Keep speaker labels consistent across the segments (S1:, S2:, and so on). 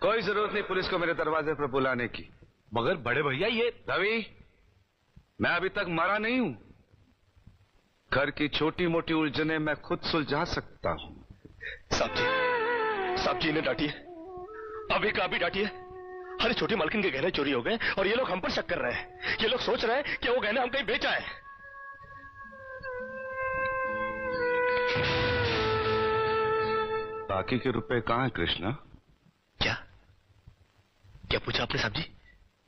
S1: कोई जरूरत नहीं पुलिस को मेरे दरवाजे पर बुलाने की।
S2: मगर बड़े भैया ये
S1: रवि, मैं अभी तक मरा नहीं हूं। घर की छोटी मोटी उलझने मैं खुद सुलझा सकता हूं।
S2: साहब जी ने डांटी है, अभी का भी डांटी है। अरे छोटी मालकिन के गहने चोरी हो गए और ये लोग हम पर शक कर रहे हैं। ये लोग सोच रहे हैं कि वो गहने हम कहीं बेचा है।
S1: बाकी के रुपए कहाँ हैं कृष्णा?
S2: क्या क्या पूछा आपने साहब जी?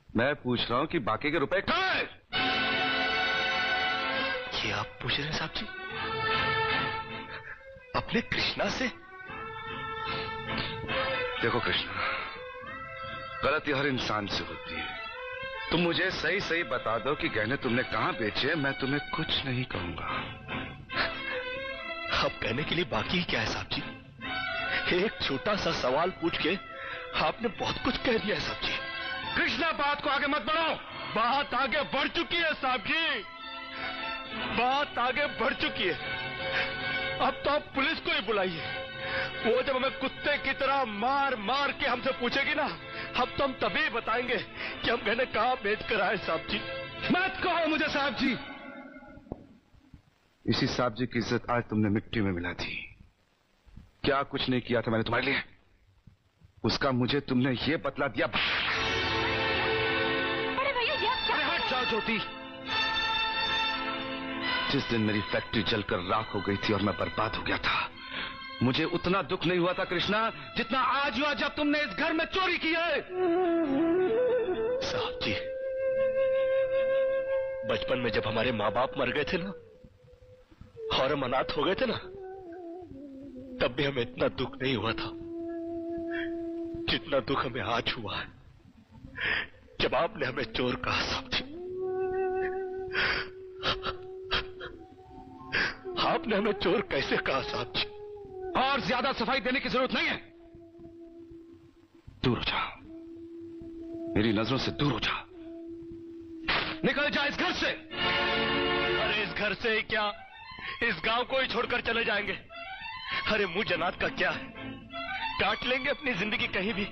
S1: मैं पूछ रहा हूं कि बाकी के रुपए कहाँ हैं?
S2: ये आप पूछ रहे हैं साहब जी अपने कृष्णा से?
S1: देखो कृष्णा, गलती हर इंसान से होती है। तुम मुझे सही सही बता दो कि गहने तुमने कहां बेचे, मैं तुम्हें कुछ नहीं कहूंगा।
S2: अब कहने के लिए बाकी ही क्या है साहब जी? एक छोटा सा सवाल पूछ के आपने बहुत कुछ कह दिया है साहब जी।
S1: कृष्णा, बात को आगे मत बढ़ाओ।
S2: बात आगे बढ़ चुकी है साहब जी, बात आगे बढ़ चुकी है। अब तो आप पुलिस को ही बुलाइए। वो जब हमें कुत्ते की तरह मार मार के हमसे पूछेगी ना, अब तो हम तभी बताएंगे कि हम गहने कहां बेच कर आए साहब जी।
S1: मत कहो मुझे साहब जी। इसी साहब जी की इज्जत आज तुमने मिट्टी में मिला दी। क्या कुछ नहीं किया था मैंने तुम्हारे लिए, उसका मुझे तुमने ये बतला दिया।
S3: अरे भैया ये क्या?
S1: अरे हट जाओ ज्योति। जिस दिन मेरी फैक्ट्री जलकर राख हो गई थी और मैं बर्बाद हो गया था, मुझे उतना दुख नहीं हुआ था कृष्णा जितना आज हुआ जब तुमने इस घर में चोरी की है।
S2: साहब जी, बचपन में जब हमारे माँ बाप मर गए थे ना और हम अनाथ हो गए थे ना, तब भी हमें इतना दुख नहीं हुआ था जितना दुख हमें आज हुआ है जब आपने हमें चोर कहा साहब जी। आपने हमें चोर कैसे कहा साहब जी?
S1: और ज्यादा सफाई देने की जरूरत नहीं है। दूर हो जा, मेरी नजरों से दूर हो जा। निकल जा इस घर से।
S2: अरे इस घर से ही क्या, इस गांव को ही छोड़कर चले जाएंगे। अरे मुझ जनात का क्या है, काट लेंगे अपनी जिंदगी कहीं भी।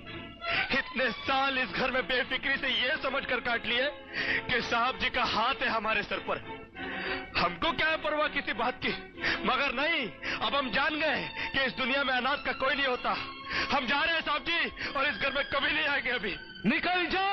S2: इतने साल इस घर में बेफिक्री से ये समझकर काट लिए कि साहब जी का हाथ है हमारे सर पर। हमको क्या है परवाह किसी बात की, मगर नहीं, अब हम जान गए कि इस दुनिया में अनाथ का कोई नहीं होता। हम जा रहे हैं साहब जी और इस घर में कभी नहीं आएंगे। अभी
S1: निकल जा।